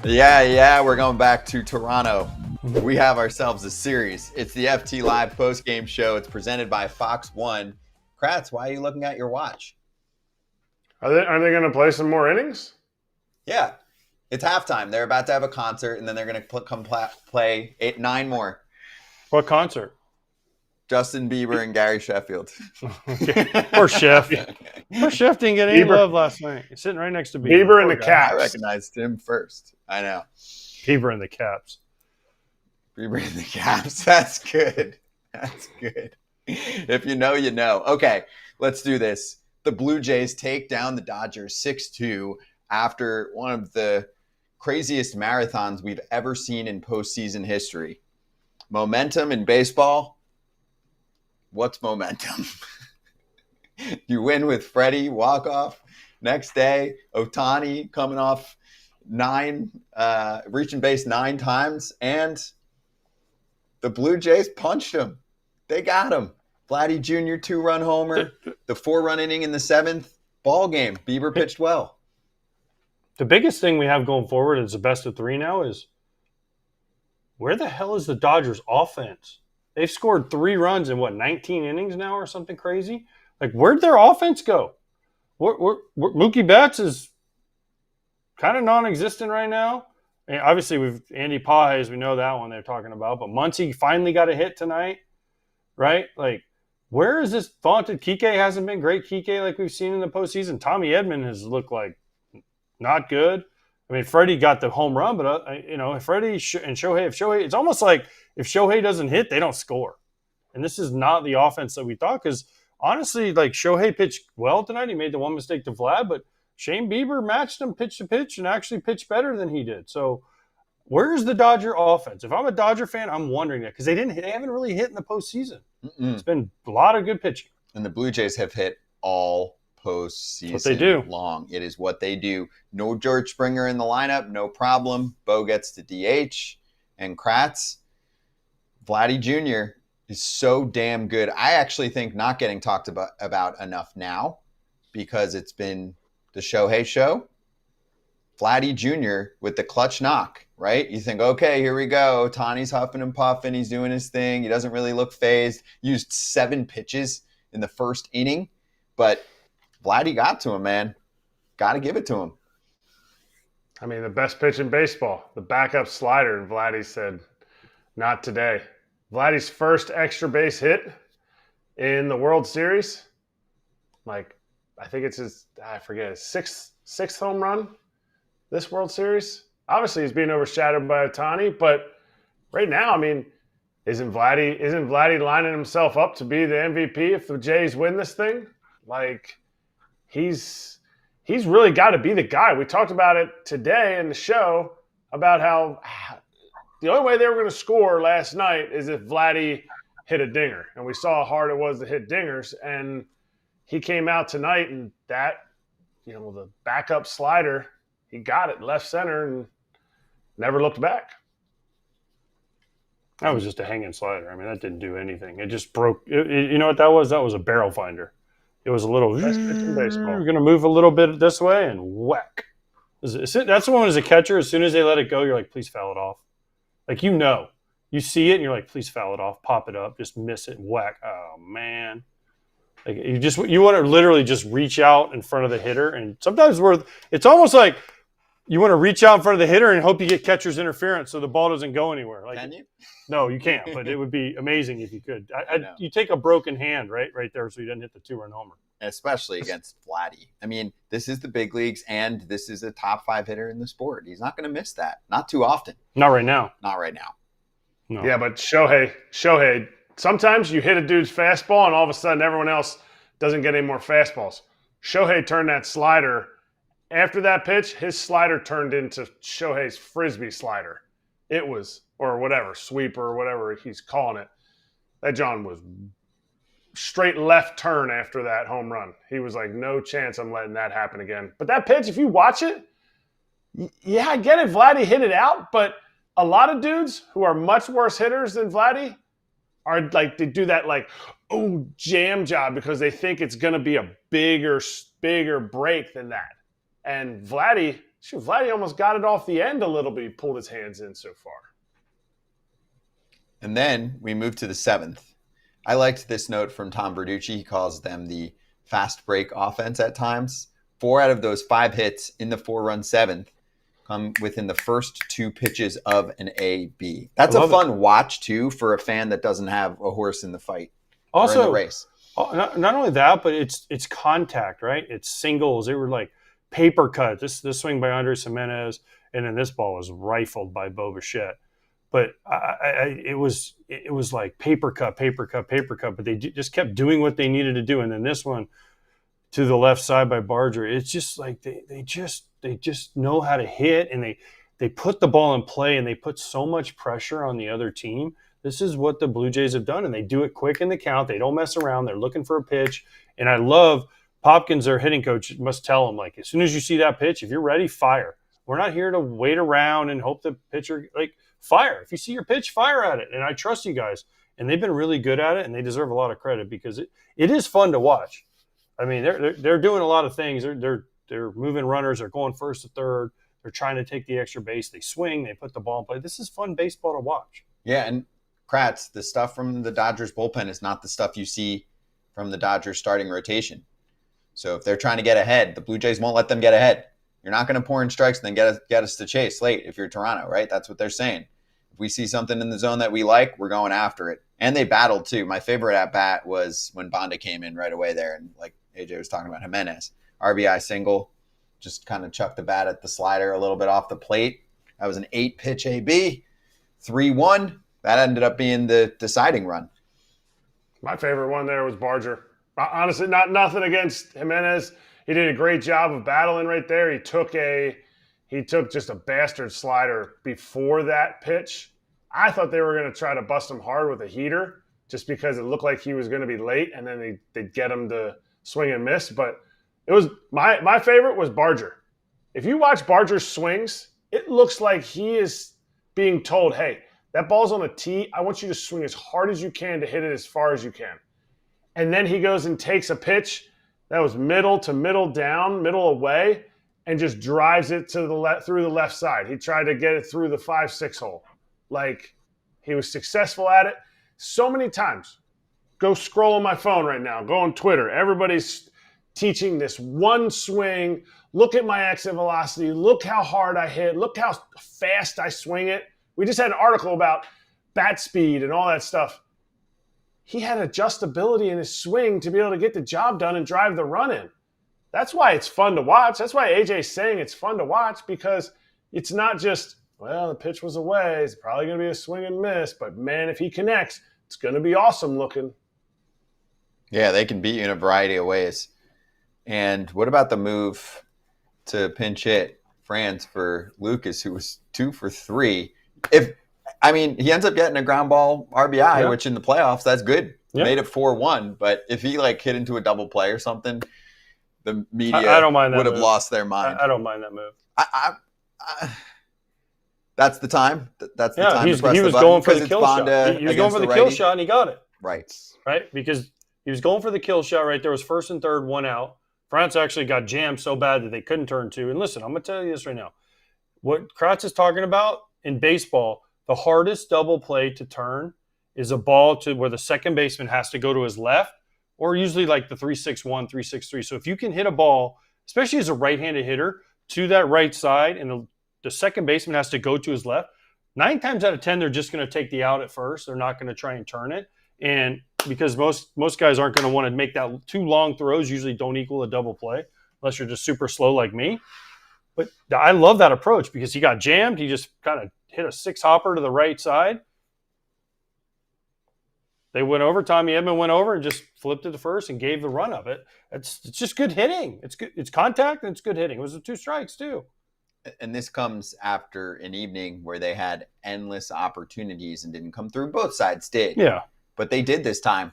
Yeah, we're going back to Toronto. We have ourselves a series. It's the FT Live Postgame Show. It's presented by Fox 1. Kratz, why are you looking at your watch? Are they going to play some more innings? Yeah, it's halftime. They're about to have a concert, and then they're going to come play 9 more. What concert? Justin Bieber and Gary Sheffield. Okay. Poor Chef. Poor Chef didn't get any love last night. He's sitting right next to Bieber. Bieber and the Caps. I recognized him first. I know. Bieber and the Caps. Bieber and the Caps. That's good. That's good. If you know, you know. Okay, let's do this. The Blue Jays take down the Dodgers 6-2 after one of the craziest marathons we've ever seen in postseason history. Momentum in baseball. What's momentum? You win with Freddie, walk-off. Next day, Ohtani coming off reaching base 9 times, and the Blue Jays punched him. They got him. Vladdy Jr. 2-run homer, the 4-run inning in the 7th. Ball game. Bieber pitched well. The biggest thing we have going forward is the best of 3 now is where the hell is the Dodgers offense? They've scored 3 runs in, 19 innings now or something crazy? Like, where'd their offense go? Mookie Betts is kind of non-existent right now. And obviously, we've Andy Pages, we know that one they're talking about. But Muncy finally got a hit tonight, right? Like, where is this vaunted Kike? Hasn't been great Kike like we've seen in the postseason. Tommy Edman has looked like not good. I mean, Freddie got the home run, but, Freddie and Shohei, it's almost like if Shohei doesn't hit, they don't score. And this is not the offense that we thought because, honestly, like Shohei pitched well tonight. He made the one mistake to Vlad, but Shane Bieber matched him pitch to pitch and actually pitched better than he did. So where's the Dodger offense? If I'm a Dodger fan, I'm wondering that because they haven't really hit in the postseason. It's been a lot of good pitching. And the Blue Jays have hit all postseason what they do. Long. It is what they do. No George Springer in the lineup, no problem. Bo gets to DH. And Kratz, Vladdy Jr. is so damn good. I actually think not getting talked about enough now because it's been the Shohei show. Vladdy Jr. with the clutch knock, right? You think, okay, here we go. Ohtani's huffing and puffing. He's doing his thing. He doesn't really look phased. Used 7 pitches in the first inning. But Vladdy got to him, man. Got to give it to him. I mean, the best pitch in baseball, the backup slider, and Vladdy said, not today. Vladdy's first extra base hit in the World Series. Like, I think it's his sixth home run this World Series. Obviously, he's being overshadowed by Ohtani, but right now, I mean, isn't Vladdy lining himself up to be the MVP if the Jays win this thing? Like, he's really got to be the guy. We talked about it today in the show about how the only way they were going to score last night is if Vladdy hit a dinger. And we saw how hard it was to hit dingers. And he came out tonight and that, the backup slider, he got it left center and never looked back. That was just a hanging slider. I mean, that didn't do anything. It just broke. You know what that was? That was a barrel finder. It was a little, best pitch in baseball. We're going to move a little bit this way and whack. That's the one as a catcher, as soon as they let it go, you're like, please foul it off. Like, you see it and you're like, please foul it off, pop it up, just miss it, whack. Oh, man. Like, you want to literally just reach out in front of the hitter. And sometimes it's almost like you want to reach out in front of the hitter and hope you get catcher's interference so the ball doesn't go anywhere. Like, can you? No, you can't, but it would be amazing if you could. You take a broken hand right there so you didn't hit the 2-run homer. Especially against Vladdy. I mean, this is the big leagues, and this is a top 5 hitter in the sport. He's not going to miss that. Not too often. Not right now. Not right now. No. Yeah, but Shohei, sometimes you hit a dude's fastball and all of a sudden everyone else doesn't get any more fastballs. Shohei turned that slider. After that pitch, his slider turned into Shohei's frisbee slider. It was, or whatever, sweeper or whatever he's calling it. That John was straight left turn after that home run. He was like, no chance I'm letting that happen again. But that pitch, if you watch it, yeah, I get it. Vladdy hit it out, but a lot of dudes who are much worse hitters than Vladdy are like, they do that like, jam job because they think it's going to be a bigger break than that. And Vladdy shoot, Vladdy almost got it off the end a little bit. He pulled his hands in so far. And then we move to the 7th. I liked this note from Tom Verducci. He calls them the fast break offense at times. 4 out of those 5 hits in the 4-run 7th come within the first 2 pitches of an AB. That's a fun watch, too, for a fan that doesn't have a horse in the fight or in the race. Not only that, but it's contact, right? It's singles. They were like paper cut. This swing by Andres Jimenez, and then this ball was rifled by Bo Bichette. But it was like paper cut. But they just kept doing what they needed to do. And then this one to the left side by Barger, it's just like they just know how to hit, and they put the ball in play, and they put so much pressure on the other team. This is what the Blue Jays have done, and they do it quick in the count. They don't mess around. They're looking for a pitch. And I love Popkins, their hitting coach, must tell them, like, as soon as you see that pitch, if you're ready, fire. We're not here to wait around and hope the pitcher, like, fire. If you see your pitch, fire at it. And I trust you guys. And they've been really good at it, and they deserve a lot of credit because it is fun to watch. I mean, they're doing a lot of things. They're moving runners. They're going first to third. They're trying to take the extra base. They swing. They put the ball in play. This is fun baseball to watch. Yeah, and Kratz, the stuff from the Dodgers bullpen is not the stuff you see from the Dodgers starting rotation. So if they're trying to get ahead, the Blue Jays won't let them get ahead. You're not going to pour in strikes and then get us to chase late if you're Toronto, right? That's what they're saying. If we see something in the zone that we like, we're going after it. And they battled too. My favorite at bat was when Bonda came in right away there, and like AJ was talking about Jimenez, RBI single, just kind of chucked the bat at the slider a little bit off the plate. That was an 8-pitch AB, 3-1. That ended up being the deciding run. My favorite one there was Barger. Honestly, nothing against Jimenez. He did a great job of battling right there. He took just a bastard slider before that pitch. I thought they were going to try to bust him hard with a heater just because it looked like he was going to be late, and then they'd get him to swing and miss. But it was my favorite was Barger. If you watch Barger's swings, it looks like he is being told, hey, that ball's on the tee. I want you to swing as hard as you can to hit it as far as you can. And then he goes and takes a pitch that was middle to middle down, middle away, and just drives it to the through the left side. He tried to get it through the 5-6 hole. Like, he was successful at it so many times. Go scroll on my phone right now. Go on Twitter. Everybody's teaching this one swing. Look at my exit velocity. Look how hard I hit. Look how fast I swing it. We just had an article about bat speed and all that stuff. He had adjustability in his swing to be able to get the job done and drive the run in. That's why it's fun to watch. That's why AJ's saying it's fun to watch, because it's not just, well, the pitch was away. It's probably going to be a swing and miss. But, man, if he connects, it's going to be awesome looking. Yeah, they can beat you in a variety of ways. And what about the move to pinch hit Franz for Lucas, who was 2 for 3? He ends up getting a ground ball RBI, which in the playoffs, that's good. Yeah. Made it 4-1. But if he hit into a double play or something, the media would have lost their mind. I don't mind that move. That's the time. That's the time. He was going for the kill shot. He was going for the kill shot, and he got it. Right. Because he was going for the kill shot right there. Was first and third, 1 out. France actually got jammed so bad that they couldn't turn 2. And listen, I'm going to tell you this right now. What Kratz is talking about in baseball, the hardest double play to turn is a ball to where the second baseman has to go to his left, or usually like the 3-6-1, 3-6-3. So if you can hit a ball, especially as a right-handed hitter, to that right side, and the second baseman has to go to his left, 9 times out of 10, they're just going to take the out at first. They're not going to try and turn it. And because most guys aren't going to want to make that too long throws, usually don't equal a double play, unless you're just super slow like me. But I love that approach because he got jammed. He just kind of hit a 6-hopper to the right side. They went over. Tommy Edman went over and just flipped it to first and gave the run of it. It's just good hitting. It's good. It's contact and it's good hitting. It was 2 strikes too. And this comes after an evening where they had endless opportunities and didn't come through. Both sides did. Yeah. But they did this time.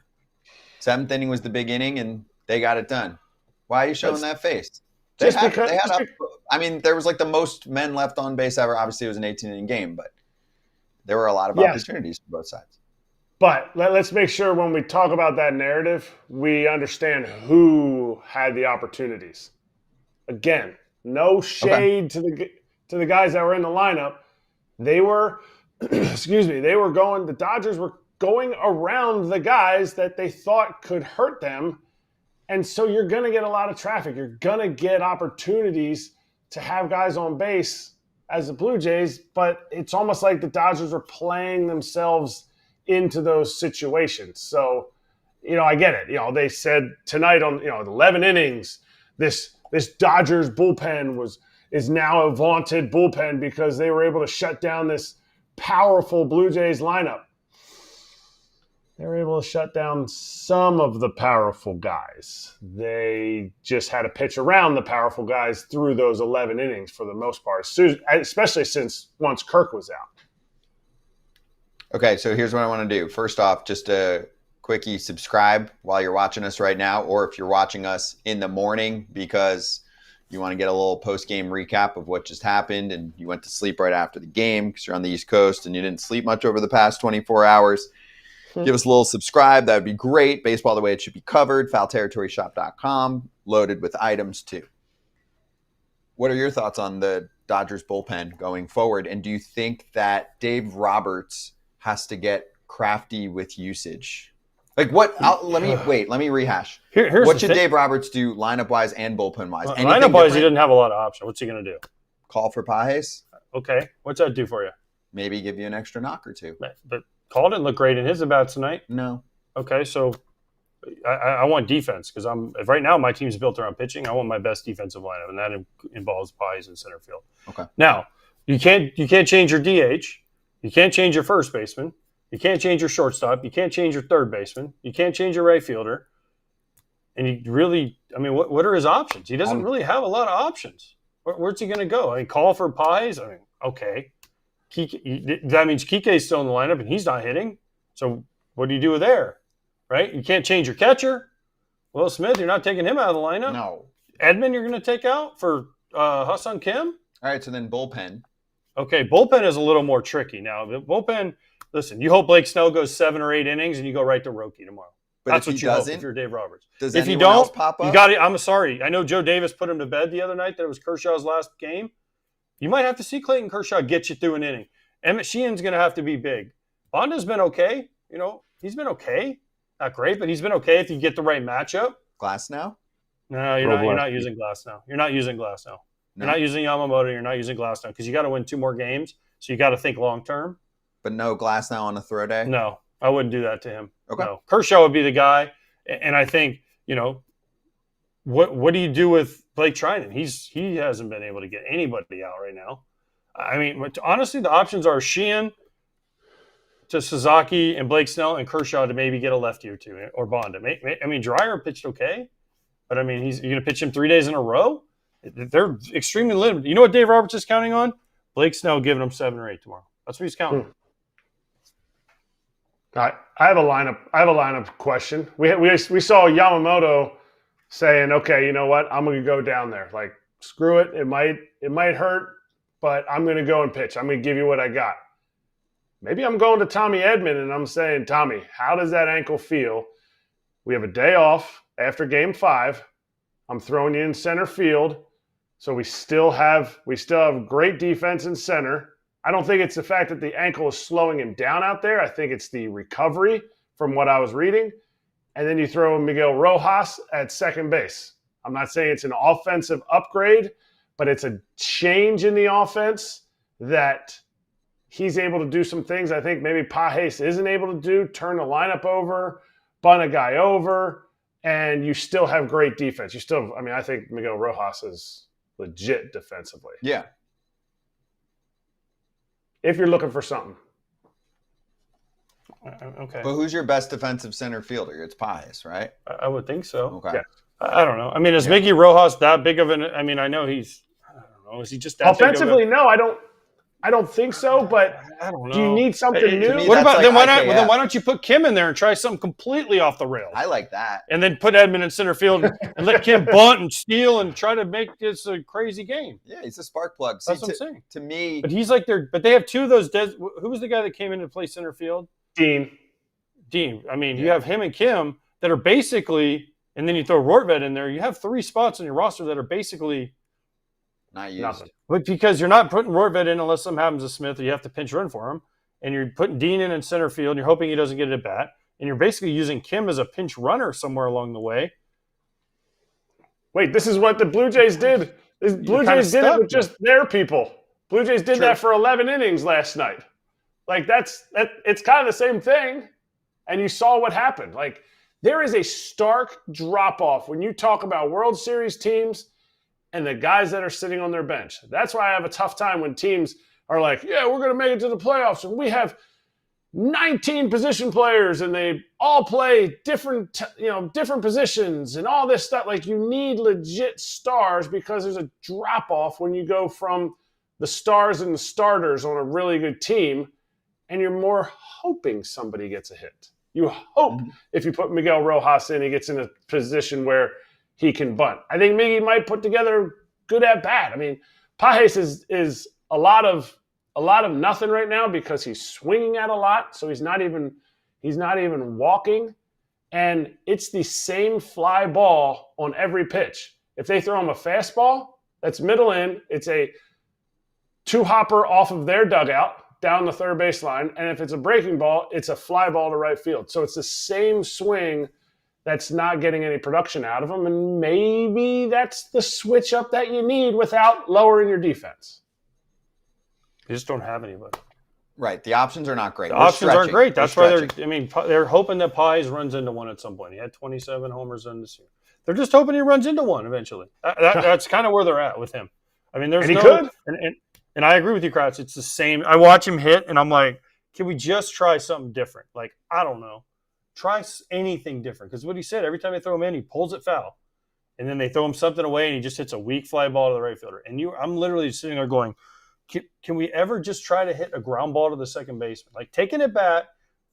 7th inning was the big inning, and they got it done. Why are you showing that face? There was like the most men left on base ever. Obviously, it was an 18-inning game, but there were a lot of opportunities for both sides. But let's make sure when we talk about that narrative, we understand who had the opportunities. Again, No shade to the guys that were in the lineup. They were, the Dodgers were going around the guys that they thought could hurt them. And so you're going to get a lot of traffic. You're going to get opportunities to have guys on base as the Blue Jays, but it's almost like the Dodgers are playing themselves into those situations. So, I get it. They said tonight on, 11 innings, this Dodgers bullpen is now a vaunted bullpen because they were able to shut down this powerful Blue Jays lineup. They were able to shut down some of the powerful guys. They just had to pitch around the powerful guys through those 11 innings for the most part, especially since once Kirk was out. Okay, so here's what I want to do. First off, just a quickie subscribe while you're watching us right now, or if you're watching us in the morning because you want to get a little post-game recap of what just happened and you went to sleep right after the game because you're on the East Coast and you didn't sleep much over the past 24 hours. Give us a little subscribe. That would be great. Baseball the way it should be covered. FoulTerritoryShop.com. Loaded with items, too. What are your thoughts on the Dodgers bullpen going forward? And do you think that Dave Roberts has to get crafty with usage? Like what? Let me rehash. What should Dave Roberts do lineup-wise and bullpen-wise? Lineup-wise, he didn't have a lot of options. What's he going to do? Call for Pages? Okay. What's that do for you? Maybe give you an extra knock or two. But Call didn't look great in his at-bats tonight. No. Okay, so I want defense because right now my team's built around pitching. I want my best defensive lineup, and that involves Pages in center field. Okay. Now you can't change your DH. You can't change your first baseman. You can't change your shortstop. You can't change your third baseman. You can't change your right fielder. And you really, what are his options? He doesn't really have a lot of options. Where's he going to go? Call for Pages. Okay. That means Kike's still in the lineup and he's not hitting. So what do you do there? Right? You can't change your catcher. Will Smith, you're not taking him out of the lineup. No. Edmund, you're going to take out for Ha-Seong Kim? All right, so then bullpen. Okay, bullpen is a little more tricky. Now, the bullpen, listen, you hope Blake Snell goes 7 or 8 innings and you go right to Roki tomorrow. But that's if what he you doesn't, hope if you're Dave Roberts. Does if you anyone don't, else pop up? You got it. I'm sorry. I know Joe Davis put him to bed the other night that it was Kershaw's last game. You might have to see Clayton Kershaw get you through an inning. Emmett Sheehan's going to have to be big. Bonda's been okay. He's been okay. Not great, but he's been okay if you get the right matchup. Glass now? No, you're not using Glass now. You're not using Glass now. No. You're not using Yamamoto. You're not using Glass now because you got to win 2 more games. So you got to think long term. But no Glass now on a throw day? No, I wouldn't do that to him. Okay. No. Kershaw would be the guy. And I think, what do you do with Blake Trinan? He hasn't been able to get anybody out right now. Honestly, the options are Sheehan to Sasaki and Blake Snell and Kershaw to maybe get a lefty or two, or Bonda. Dreyer pitched okay, but you're going to pitch him 3 days in a row? They're extremely limited. You know what Dave Roberts is counting on? Blake Snell giving him 7 or 8 tomorrow. That's what he's counting. I have a lineup question. We saw Yamamoto saying, okay, you know what? I'm going to go down there. Like, screw it. It might hurt, but I'm going to go and pitch. I'm going to give you what I got. Maybe I'm going to Tommy Edman and I'm saying, Tommy, how does that ankle feel? We have a day off after Game 5. I'm throwing you in center field. So we still have great defense in center. I don't think it's the fact that the ankle is slowing him down out there. I think it's the recovery from what I was reading. And then you throw Miguel Rojas at second base. I'm not saying it's an offensive upgrade, but it's a change in the offense that he's able to do some things I think maybe Pages isn't able to do, turn the lineup over, bun a guy over, and you still have great defense. I think Miguel Rojas is legit defensively. Yeah. If you're looking for something. Okay. But who's your best defensive center fielder? It's Pages, right? I would think so. Okay. Yeah. I don't know. Is Mickey Rojas that big of an? I know he's. I don't know. Is he just that offensively? No, I don't think so. But I don't know. Do you need something new? What about then? Why don't you put Kim in there and try something completely off the rails? I like that. And then put Edmund in center field and let Kim bunt and steal and try to make this a crazy game. Yeah, he's a spark plug. That's what I'm saying. To me, but he's like But they have 2 of those. Who was the guy that came in to play center field? Dean. You have him and Kim that are basically, and then you throw Rortvedt in there. You have 3 spots on your roster that are basically Not used. Nothing. But because you're not putting Royvet in unless something happens to Smith or you have to pinch run for him, and you're putting Dean in center field, and you're hoping he doesn't get it at bat, and you're basically using Kim as a pinch runner somewhere along the way. Wait, this is what the Blue Jays did. The Blue Jays did it with just their people. Blue Jays did that for 11 innings last night. Like, it's kind of the same thing, and you saw what happened. Like, there is a stark drop-off when you talk about World Series teams and the guys that are sitting on their bench. That's why I have a tough time when teams are like, yeah, we're going to make it to the playoffs, and we have 19 position players, and they all play different positions and all this stuff. Like, you need legit stars because there's a drop-off when you go from the stars and the starters on a really good team, and you're more hoping somebody gets a hit. You hope if you put Miguel Rojas in, he gets in a position where he can bunt. I think Miggy might put together good at bat. I mean, Pages is a lot of nothing right now because he's swinging at a lot, so he's not even walking, and it's the same fly ball on every pitch. If they throw him a fastball, that's middle in. It's a two-hopper off of their dugout down the third baseline, and if it's a breaking ball, it's a fly ball to right field. So it's the same swing that's not getting any production out of him, and maybe that's the switch up that you need without lowering your defense. You just don't have anybody. Right. The options are not great. The options aren't great. That's why they're hoping that Pies runs into one at some point. He had 27 homers in this year. They're just hoping he runs into one eventually. That's kind of where they're at with him. I mean, there's and I agree with you, Kratz. It's the same. I watch him hit, and I'm like, can we just try something different? Like, I don't know. Try anything different. Because what he said, every time they throw him in, he pulls it foul. And then they throw him something away, and he just hits a weak fly ball to the right fielder. And I'm literally sitting there going, can we ever just try to hit a ground ball to the second baseman? Like, taking it bat,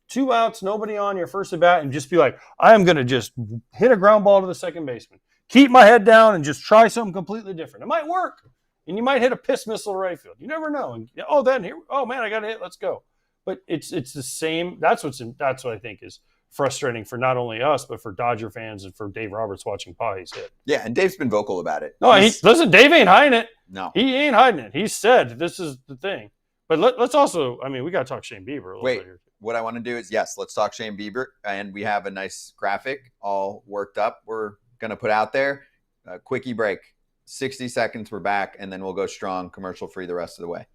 2 outs, nobody on your first at bat, and just be like, I am going to just hit a ground ball to the second baseman. Keep my head down and just try something completely different. It might work. And you might hit a piss missile to right field. You never know. And man, I got to hit. Let's go. But it's the same. That's what I think is frustrating for not only us, but for Dodger fans and for Dave Roberts watching Pages hit. Yeah, and Dave's been vocal about it. No, listen, Dave ain't hiding it. No. He ain't hiding it. He said this is the thing. But let's also, we got to talk Shane Bieber a little bit here. What I want to do is, yes, let's talk Shane Bieber. And we have a nice graphic all worked up we're going to put out there. Quickie break. 60 seconds, we're back, and then we'll go strong, commercial-free the rest of the way.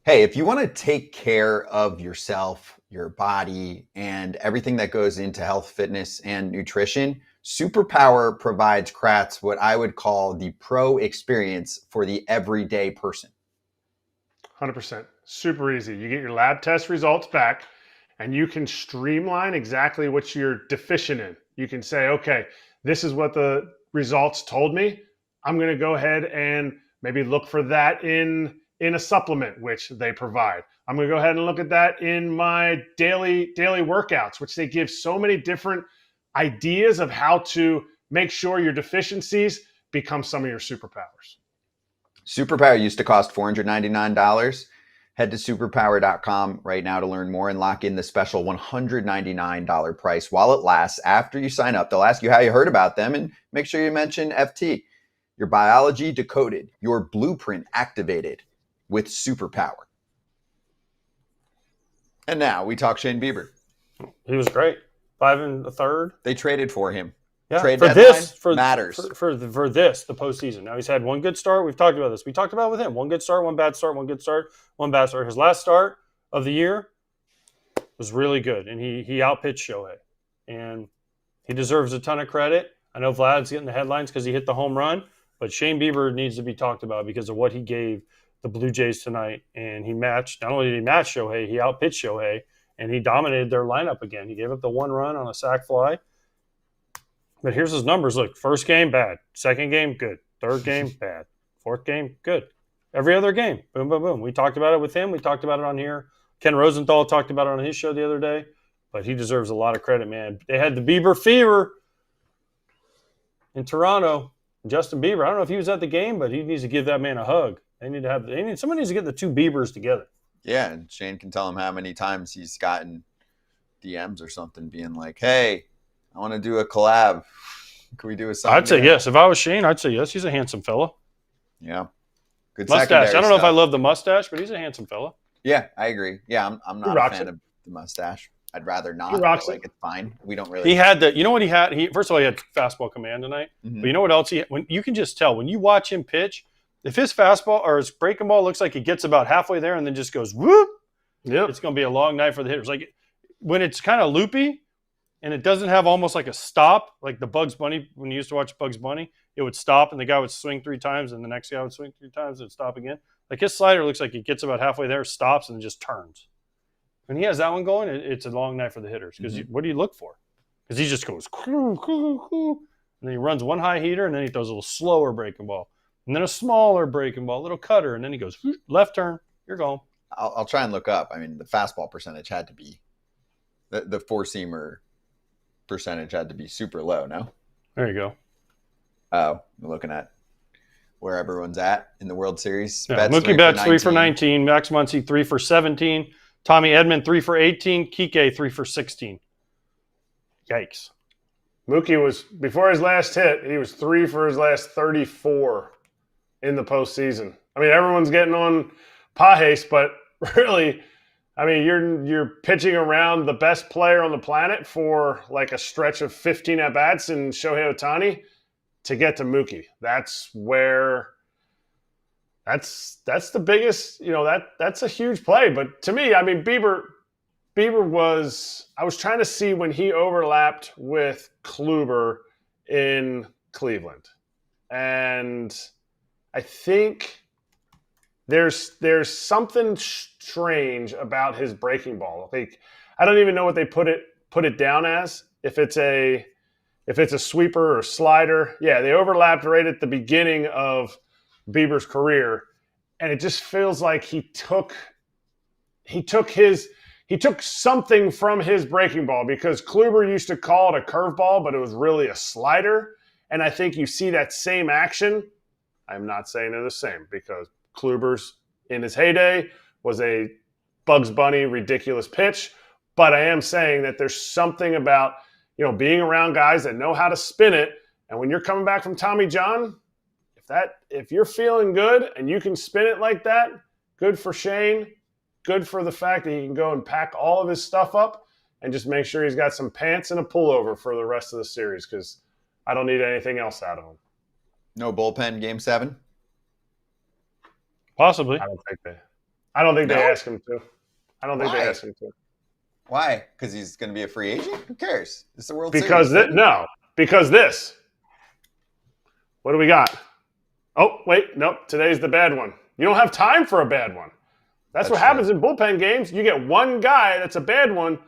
Hey, if you want to take care of yourself, your body, and everything that goes into health, fitness, and nutrition, Superpower provides Kratz what I would call the pro experience for the everyday person. 100%. Super easy. You get your lab test results back, and you can streamline exactly what you're deficient in. You can say, okay, this is what the results told me. I'm going to go ahead and maybe look for that in a supplement, which they provide. I'm going to go ahead and look at that in my daily workouts, which they give so many different ideas of how to make sure your deficiencies become some of your superpowers. Superpower used to cost $499. Head to superpower.com right now to learn more and lock in the special $199 price while it lasts. After you sign up, they'll ask you how you heard about them, and make sure you mention FT. Your biology decoded, your blueprint activated with Superpower. And now we talk Shane Bieber. He was great. 5 1/3. They traded for him. Yeah, Trade for deadline this, for matters. For the postseason. Now he's had one good start. We've talked about this. We talked about it with him. One good start, one bad start, one good start, one bad start. His last start of the year was really good, and he outpitched Shohei. And he deserves a ton of credit. I know Vlad's getting the headlines because he hit the home run, but Shane Bieber needs to be talked about because of what he gave the Blue Jays tonight. And he matched, not only did he match Shohei, he outpitched Shohei, and he dominated their lineup again. He gave up the 1 run on a sac fly. But here's his numbers. Look, first game, bad. Second game, good. Third game, bad. Fourth game, good. Every other game, boom, boom, boom. We talked about it with him. We talked about it on here. Ken Rosenthal talked about it on his show the other day. But he deserves a lot of credit, man. They had the Bieber fever in Toronto. Justin Bieber, I don't know if he was at the game, but he needs to give that man a hug. Someone needs to get the 2 Biebers together. Yeah, and Shane can tell him how many times he's gotten DMs or something being like, hey, I want to do a collab. Can we do a song? I'd say yes. If I was Shane, I'd say yes. He's a handsome fella. Yeah. Good mustache. secondary I don't know if I stuff. love the mustache, but he's a handsome fella. Yeah, I agree. Yeah, I'm not a fan of the mustache. I'd rather not. But like, it's fine. We don't really. He had the. You know what he had? First of all, he had fastball command tonight. Mhm. But you know what else? When you can just tell when you watch him pitch, if his fastball or his breaking ball looks like he gets about halfway there and then just goes whoop, it's going to be a long night for the hitters. Like when it's kind of loopy and it doesn't have almost like a stop, like the Bugs Bunny. When you used to watch Bugs Bunny, it would stop and the guy would swing 3 times and the next guy would swing 3 times and stop again. Like his slider looks like he gets about halfway there, stops, and just turns. When he has that one going, it's a long night for the hitters. Because what do you look for? Because he just goes, and then he runs one high heater, and then he throws a little slower breaking ball. And then a smaller breaking ball, a little cutter, and then he goes, left turn, you're gone. I'll try and look up. I mean, the fastball percentage had to be, the 4-seamer percentage had to be super low, no? There you go. Oh, I'm looking at where everyone's at in the World Series. Yeah, Mookie Betts, 3 for 19. Max Muncy, 3 for 17. Tommy Edman, 3 for 18. Kike, 3 for 16. Yikes. Mookie was, before his last hit, he was 3 for his last 34 in the postseason. I mean, everyone's getting on Pages, but really, I mean, you're pitching around the best player on the planet for like a stretch of 15 at-bats in Shohei Ohtani to get to Mookie. That's where... That's the biggest, that's a huge play. But to me, I mean, Bieber was, I was trying to see when he overlapped with Kluber in Cleveland. And I think there's something strange about his breaking ball. Like, I don't even know what they put it down as. If it's a sweeper or slider. Yeah, they overlapped right at the beginning of Bieber's career, and it just feels like he took something from his breaking ball, because Kluber used to call it a curveball, but it was really a slider. And I think you see that same action. I'm not saying they're the same, because Kluber's in his heyday was a Bugs Bunny ridiculous pitch, but I am saying that there's something about being around guys that know how to spin it. And when you're coming back from Tommy John, if you're feeling good and you can spin it like that, good for Shane. Good for the fact that he can go and pack all of his stuff up and just make sure he's got some pants and a pullover for the rest of the series, because I don't need anything else out of him. No bullpen Game 7? Possibly. I don't think they asked him to. I don't think they asked him to. Why? Because he's going to be a free agent? Who cares? It's the World Series. Because this. What do we got? Oh, wait, nope. Today's the bad one. You don't have time for a bad one. That's what happens in bullpen games. You get one guy that's a bad one.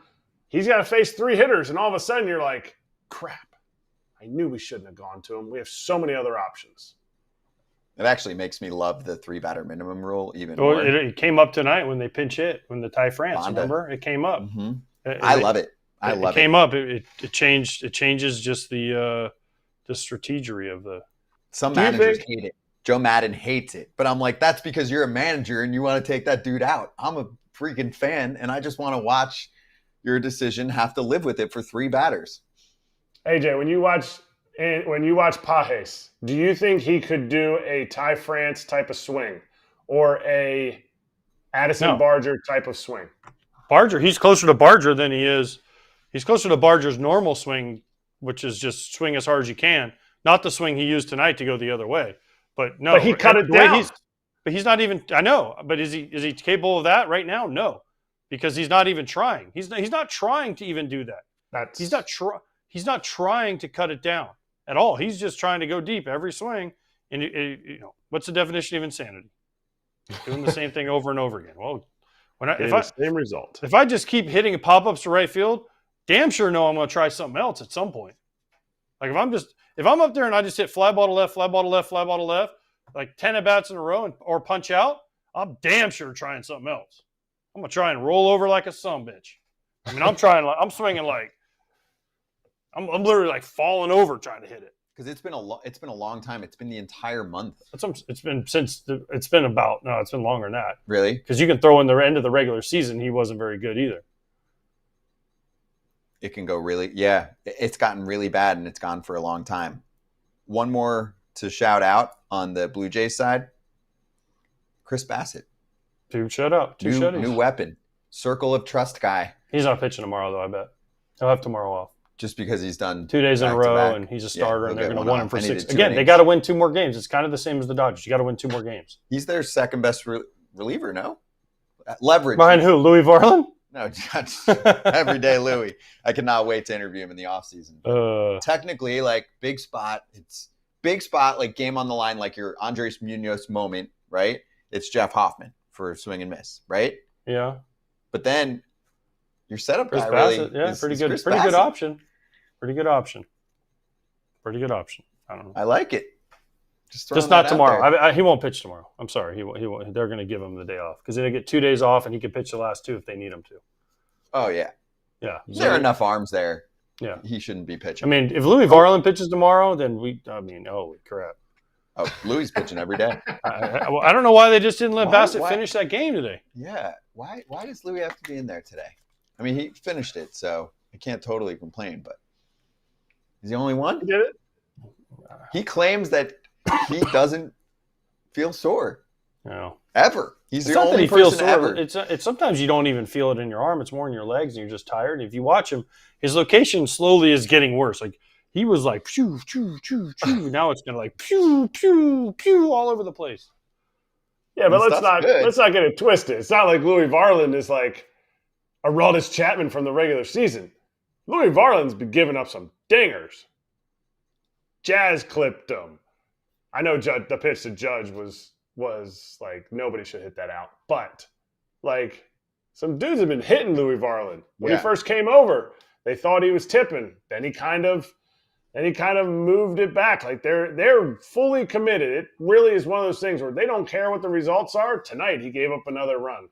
He's got to face 3 hitters, and all of a sudden you're like, crap. I knew we shouldn't have gone to him. We have so many other options. It actually makes me love the 3-batter minimum rule even more. It came up tonight when they pinch hit, when the Ty France, Bonda. remember? It came up. Mm-hmm. I love it. It came up. It changes just the strategery of the. Some managers hate it. Joe Madden hates it. But I'm like, that's because you're a manager and you want to take that dude out. I'm a freaking fan, and I just want to watch your decision have to live with it for 3 batters. AJ, when you watch Pages, do you think he could do a Ty France type of swing or a Addison Barger type of swing? Barger, he's closer to Barger than he is. He's closer to Barger's normal swing, which is just swing as hard as you can, not the swing he used tonight to go the other way. But no, but he cut it down. But he's not even. I know, but is he capable of that right now? No, because he's not even trying. He's not trying to even do that. He's not trying to cut it down at all. He's just trying to go deep every swing. And what's the definition of insanity? Doing the same thing over and over again. Well, same result. If I just keep hitting pop-ups to right field, damn sure know I'm going to try something else at some point. Like if I'm up there and I just hit fly ball to left, fly ball to left, fly ball to left, like 10 at-bats in a row or punch out, I'm damn sure trying something else. I'm going to try and roll over like a sumbitch. I mean, I'm swinging like, I'm literally like falling over trying to hit it. Because it's been a long time. It's been the entire month. It's been longer than that. Really? Because you can throw in the end of the regular season, he wasn't very good either. It can go it's gotten really bad, and it's gone for a long time. One more to shout out on the Blue Jays side. Chris Bassett. Two shutout. Two shutties. New weapon. Circle of trust guy. He's not pitching tomorrow, though, I bet. He'll have tomorrow off. Just because he's done 2 days in a row back-to-back. and he's a starter and they're going to want him for 6. Again, Again, they got to win 2 more games. It's kind of the same as the Dodgers. You got to win 2 more games. He's their second best reliever, no? Leverage. Behind who? Louis Varland? No, everyday Louis. I cannot wait to interview him in the offseason. Technically, like, big spot. It's big spot, like game on the line, like your Andres Munoz moment, right? It's Jeff Hoffman for swing and miss, right? Yeah. But then your setup Chris guy Bassett, really yeah, is, pretty is good. Chris Pretty Bassett. good option. Pretty good option. Pretty good option. I don't know. I like it. Just not tomorrow. He won't pitch tomorrow. I'm sorry. He won't. They're going to give him the day off because they get 2 days off and he can pitch the last 2 if they need him to. Oh, yeah. Yeah. There are enough arms there. Yeah. He shouldn't be pitching. I mean, if Louis Varland pitches tomorrow, then holy crap. Oh, Louis pitching every day. I don't know why they just didn't let Bassett finish that game today. Yeah. Why does Louis have to be in there today? I mean, he finished it, so I can't totally complain, but he's the only one? He did it? He claims that he doesn't feel sore. No. Ever. He's It's the not that only he feels person sore. ever. It's sometimes you don't even feel it in your arm. It's more in your legs and you're just tired. If you watch him, his location slowly is getting worse. Like he was like pew, pew, pew, pew. Now it's gonna like pew, pew, pew all over the place. Yeah, but This let's not get it twisted. It's not like Louis Varland is like a Aroldis Chapman from the regular season. Louis Varland's been giving up some dingers. Jazz clipped him. I know the pitch to Judge was like nobody should hit that out. But like some dudes have been hitting Louis Varland. When he first came over, they thought he was tipping. Then he kind of moved it back. Like they're fully committed. It really is one of those things where they don't care what the results are. Tonight he gave up another run.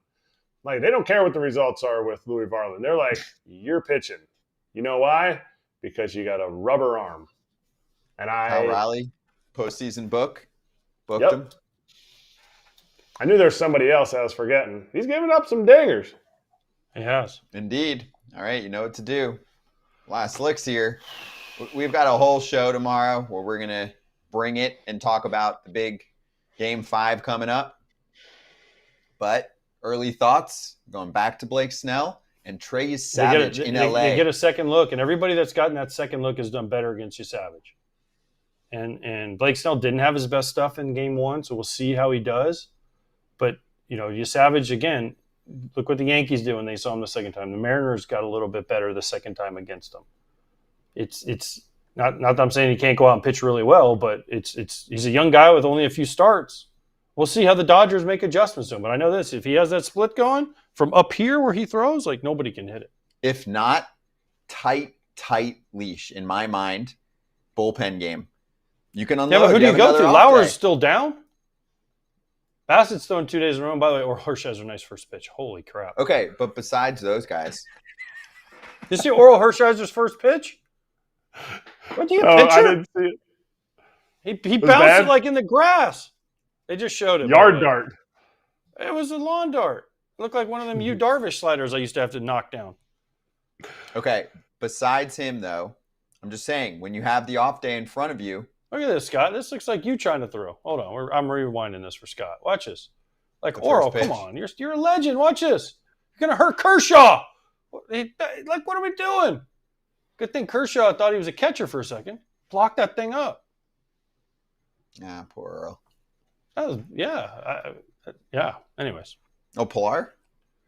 Like they don't care what the results are with Louis Varland. They're like, you're pitching. You know why? Because you got a rubber arm. And Cal Raleigh, postseason booked him. I knew there was somebody else I was forgetting. He's giving up some dingers. He has. Indeed. All right, you know what to do. Last licks here. We've got a whole show tomorrow where we're going to bring it and talk about the big Game 5 coming up. But early thoughts, going back to Blake Snell and Trey Savage in LA. They get a second look, and everybody that's gotten that second look has done better against you, Savage. And Blake Snell didn't have his best stuff in Game 1, so we'll see how he does. But, you Savage, again, look what the Yankees do when they saw him the second time. The Mariners got a little bit better the second time against him. It's not that I'm saying he can't go out and pitch really well, but he's a young guy with only a few starts. We'll see how the Dodgers make adjustments to him. But I know this, if he has that split going from up here where he throws, like nobody can hit it. If not, tight leash in my mind, bullpen game. You can unload. Yeah, but who do you go to? day. Lauer's still down? Bassett's throwing 2 days in a row. And by the way, Orel Hershiser, nice first pitch. Holy crap. Okay, but besides those guys. Did you see Orel Hershiser's first pitch? What do you pitcher? I didn't see it. He bounced it like in the grass. They just showed it. Yard dart. It was a lawn dart. It looked like one of them Yu Darvish sliders I used to have to knock down. Okay, besides him, though, I'm just saying, when you have the off day in front of you. Look at this, Scott. This looks like you trying to throw. Hold on. I'm rewinding this for Scott. Watch this. Like, The Orel, first come pitch. on. You're a legend. Watch this. You're going to hurt Kershaw. Like, what are we doing? Good thing Kershaw thought he was a catcher for a second. Blocked that thing up. Ah, poor Earl. That was, yeah. Anyways. Oh, Pilar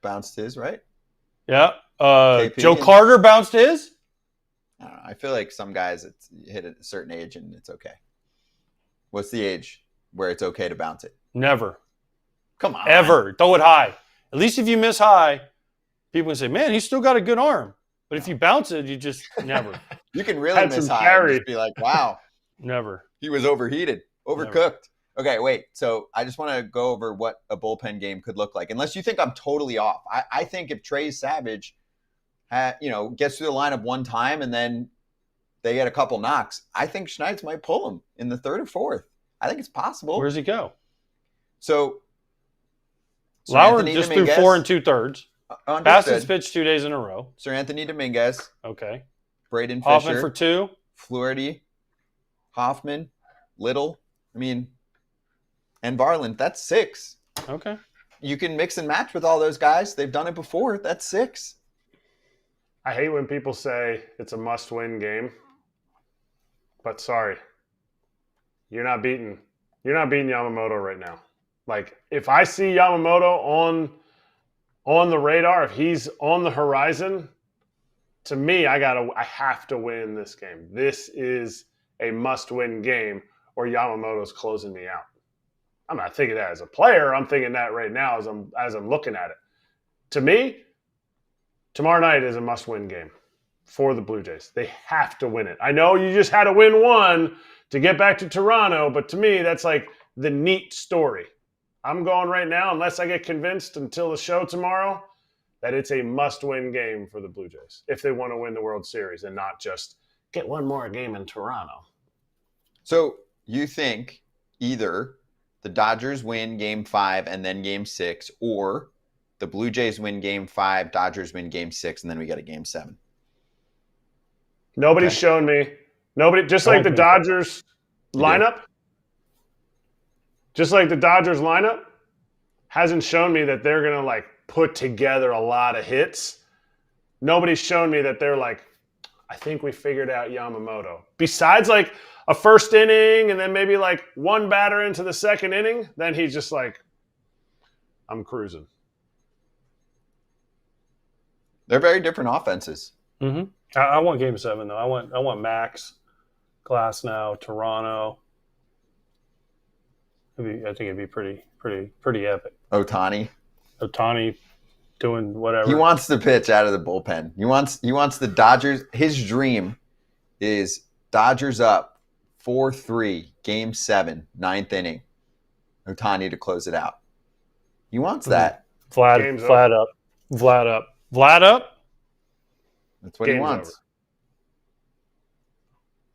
bounced his, right? Yeah. KP Joe and- Carter bounced his. I don't know. I feel like some guys it's hit at a certain age and it's okay. What's the age where it's okay to bounce it? Never. Come on. Ever. Throw it high. At least if you miss high, people can say, man, he's still got a good arm. But if you bounce it, you just never. You can really Had miss some high carry. and just be like, wow, Never. he was overheated, overcooked. Okay, wait. So I just want to go over what a bullpen game could look like. Unless you think I'm totally off. I think if Trey Savage gets through the lineup one time and then they get a couple knocks, I think Schneitz might pull him in the third or fourth. I think it's possible. Where's he go? So Lauer Anthony just Dominguez, threw 4 2/3. understood. Bassett's pitched 2 days in a row. Sir Anthony Dominguez, Okay. Braden Hoffman Fisher, for 2. Flaherty, Hoffman, Little. And Varland. That's 6. Okay. You can mix and match with all those guys. They've done it before. That's 6. I hate when people say it's a must-win game, but sorry, you're not beating Yamamoto right now. Like, if I see Yamamoto on the radar, if he's on the horizon, to me, I have to win this game. This is a must-win game, or Yamamoto's closing me out. I'm not thinking that as a player. I'm thinking that right now as I'm looking at it. To me, tomorrow night is a must-win game for the Blue Jays. They have to win it. I know you just had to win one to get back to Toronto, but to me, that's like the neat story. I'm going right now, unless I get convinced until the show tomorrow, that it's a must-win game for the Blue Jays if they want to win the World Series and not just get one more game in Toronto. So you think either the Dodgers win Game 5 and then Game 6, or the Blue Jays win Game 5, Dodgers win Game 6, and then we get a Game 7? Nobody's shown me. Nobody, just like the Dodgers lineup. Just like the Dodgers lineup hasn't shown me that they're going to like put together a lot of hits. Nobody's shown me that they're like, I think we figured out Yamamoto. Besides like a first inning and then maybe like one batter into the second inning, then he's just like, I'm cruising. They're very different offenses. Mm-hmm. I want Game 7 though. I want Max, Glasnow, Toronto. I think it'd be pretty epic. Ohtani doing whatever. He wants to pitch out of the bullpen. He wants the Dodgers. His dream is Dodgers up 4-3, Game 7, 9th inning. Ohtani to close it out. He wants that. Vlad up. That's what he wants. Over.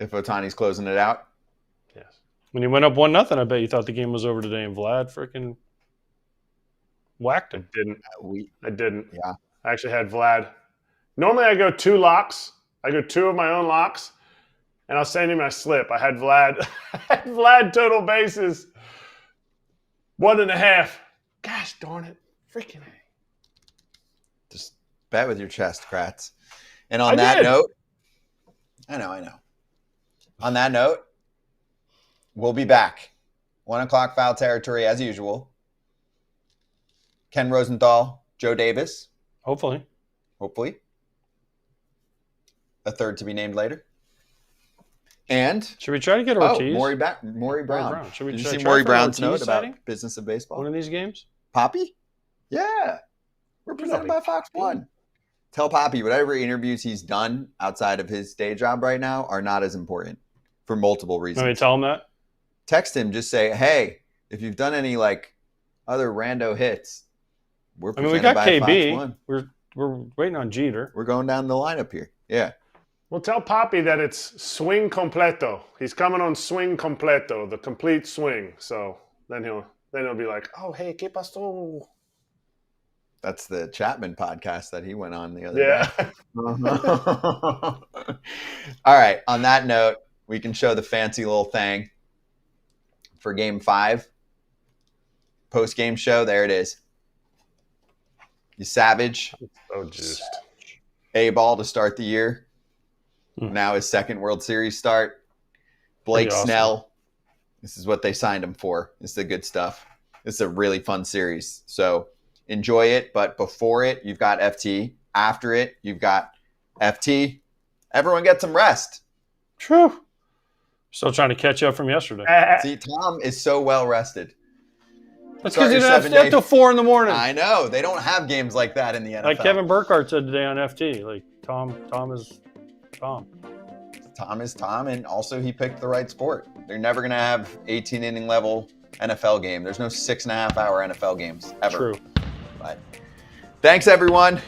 If Ohtani's closing it out. Yes. When he went up 1-0, I bet you thought the game was over today, and Vlad freaking whacked him. I didn't. Yeah. I actually had Vlad. Normally I go 2 locks. I go 2 of my own locks, and I'll send you my slip. I had Vlad total bases 1.5. Gosh darn it. Freaking A. Just bet with your chest, Kratz. And on that note, I know. On that note, we'll be back. 1 o'clock foul territory as usual. Ken Rosenthal, Joe Davis. Hopefully. A third to be named later. And should we try to get Ortiz? Maury Brown. Should we Did you try see Maury Brown's Ortiz note about sighting? business of baseball? One of these games? Poppy? Yeah. We're presented by Fox 1. Tell Poppy whatever interviews he's done outside of his day job right now are not as important for multiple reasons. Let me tell him that. Text him, just say, hey, if you've done any like other rando hits, we're presented we got by KB. Fox 1. We're waiting on Jeter. We're going down the lineup here. Yeah. Well, tell Poppy that it's swing completo. He's coming on swing completo, the complete swing. So then he'll be like, oh, hey, ¿qué pasó? That's the Chapman podcast that he went on the other day. All right. On that note, we can show the fancy little thing for Game 5. Post-game show. There it is. You savage. So juiced. A-ball to start the year. Now his second World Series start. Blake awesome. Snell. This is what they signed him for. This is the good stuff. This is a really fun series. So enjoy it. But before it, you've got FT. After it, you've got FT. Everyone get some rest. True. Still trying to catch up from yesterday. See, Tom is so well rested. That's because you didn't have till 4 in the morning. I know. They don't have games like that in the NFL. Like Kevin Burkhardt said today on FT. Like Tom is Tom. Tom is Tom, and also he picked the right sport. They're never going to have 18-inning level NFL game. There's no 6.5-hour NFL games ever. True. But thanks, everyone.